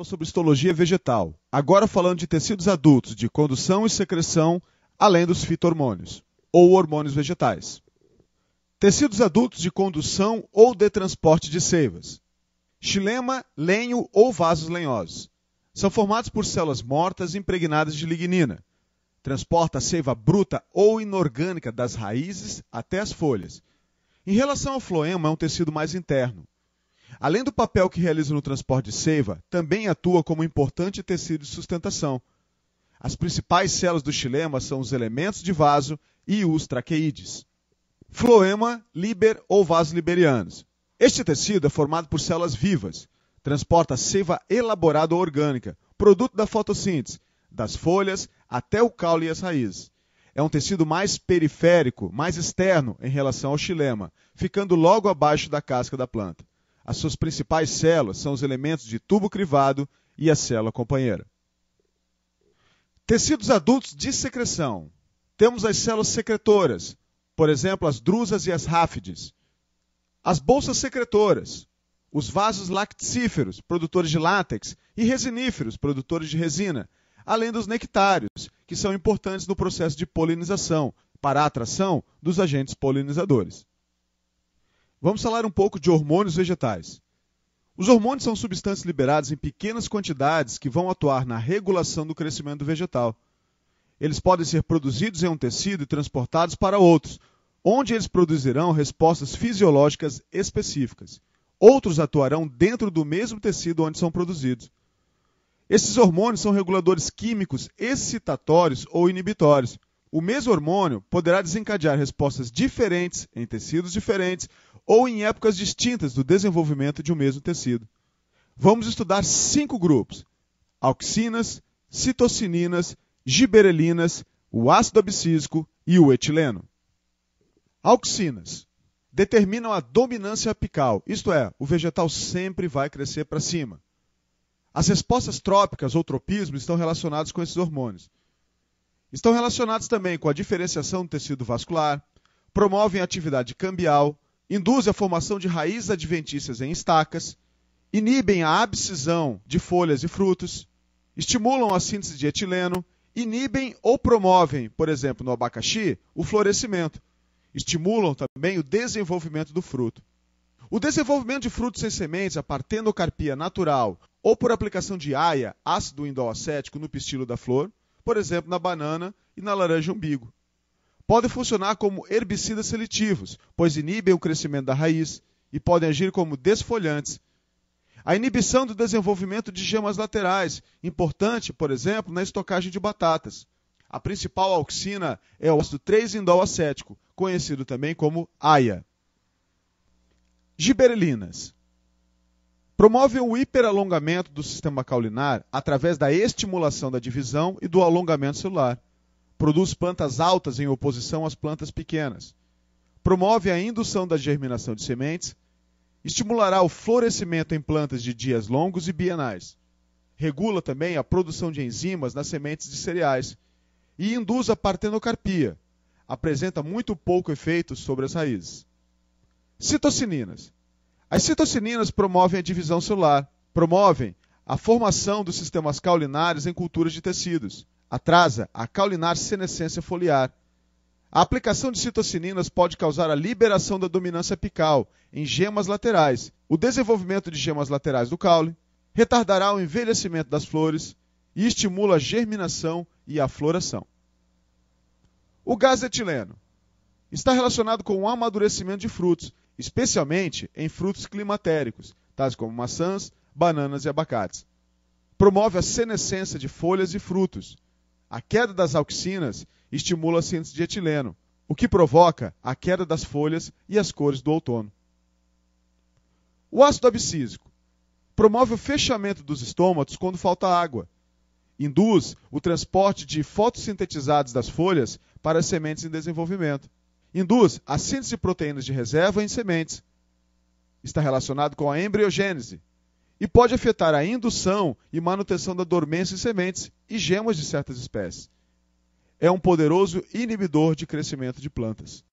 aula sobre histologia vegetal, agora falando de tecidos adultos de condução e secreção, além dos fito-hormônios, ou hormônios vegetais. Tecidos adultos de condução ou de transporte de seivas. Xilema, lenho ou vasos lenhosos. São formados por células mortas impregnadas de lignina. Transporta a seiva bruta ou inorgânica das raízes até as folhas. Em relação ao floema, é um tecido mais interno. Além do papel que realiza no transporte de seiva, também atua como importante tecido de sustentação. As principais células do xilema são os elementos de vaso e os traqueídeos. Floema, líber ou vasos liberianos. Este tecido é formado por células vivas. Transporta seiva elaborada ou orgânica, produto da fotossíntese, das folhas até o caule e as raízes. É um tecido mais periférico, mais externo em relação ao xilema, ficando logo abaixo da casca da planta. As suas principais células são os elementos de tubo crivado e a célula companheira. Tecidos adultos de secreção. Temos as células secretoras, por exemplo, as drusas e as ráfides. As bolsas secretoras, os vasos lactíferos, produtores de látex, e resiníferos, produtores de resina, além dos nectários, que são importantes no processo de polinização, para a atração dos agentes polinizadores. Vamos falar um pouco de hormônios vegetais. Os hormônios são substâncias liberadas em pequenas quantidades que vão atuar na regulação do crescimento do vegetal. Eles podem ser produzidos em um tecido e transportados para outros, onde eles produzirão respostas fisiológicas específicas. Outros atuarão dentro do mesmo tecido onde são produzidos. Esses hormônios são reguladores químicos excitatórios ou inibitórios. O mesmo hormônio poderá desencadear respostas diferentes em tecidos diferentes ou em épocas distintas do desenvolvimento de um mesmo tecido. Vamos estudar 5 grupos: auxinas, citocininas, giberelinas, o ácido abscísico e o etileno. Auxinas determinam a dominância apical, isto é, o vegetal sempre vai crescer para cima. As respostas trópicas ou tropismo estão relacionados com esses hormônios. Estão relacionados também com a diferenciação do tecido vascular, promovem a atividade cambial, induzem a formação de raízes adventícias em estacas, inibem a abscisão de folhas e frutos, estimulam a síntese de etileno, inibem ou promovem, por exemplo, no abacaxi, o florescimento. Estimulam também o desenvolvimento do fruto. O desenvolvimento de frutos sem sementes, a partenocarpia natural ou por aplicação de AIA, ácido indolacético, no pistilo da flor, por exemplo, na banana e na laranja umbigo. Podem funcionar como herbicidas seletivos, pois inibem o crescimento da raiz e podem agir como desfolhantes. A inibição do desenvolvimento de gemas laterais, importante, por exemplo, na estocagem de batatas. A principal auxina é o ácido 3-indolacético, conhecido também como AIA. Giberelinas. Promovem o hiperalongamento do sistema caulinar através da estimulação da divisão e do alongamento celular. Produz plantas altas em oposição às plantas pequenas. Promove a indução da germinação de sementes. Estimulará o florescimento em plantas de dias longos e bienais. Regula também a produção de enzimas nas sementes de cereais. E induz a partenocarpia. Apresenta muito pouco efeito sobre as raízes. Citocininas. As citocininas promovem a divisão celular, promovem a formação dos sistemas caulinares em culturas de tecidos, atrasa a caulinar senescência foliar. A aplicação de citocininas pode causar a liberação da dominância apical em gemas laterais, o desenvolvimento de gemas laterais do caule, retardará o envelhecimento das flores e estimula a germinação e a floração. O gás etileno está relacionado com o amadurecimento de frutos, especialmente em frutos climatéricos, tais como maçãs, bananas e abacates. Promove a senescência de folhas e frutos. A queda das auxinas estimula a síntese de etileno, o que provoca a queda das folhas e as cores do outono. O ácido abscísico promove o fechamento dos estômatos quando falta água. Induz o transporte de fotossintetizados das folhas para as sementes em desenvolvimento. Induz a síntese de proteínas de reserva em sementes. Está relacionado com a embriogênese e pode afetar a indução e manutenção da dormência em sementes e gemas de certas espécies. É um poderoso inibidor de crescimento de plantas.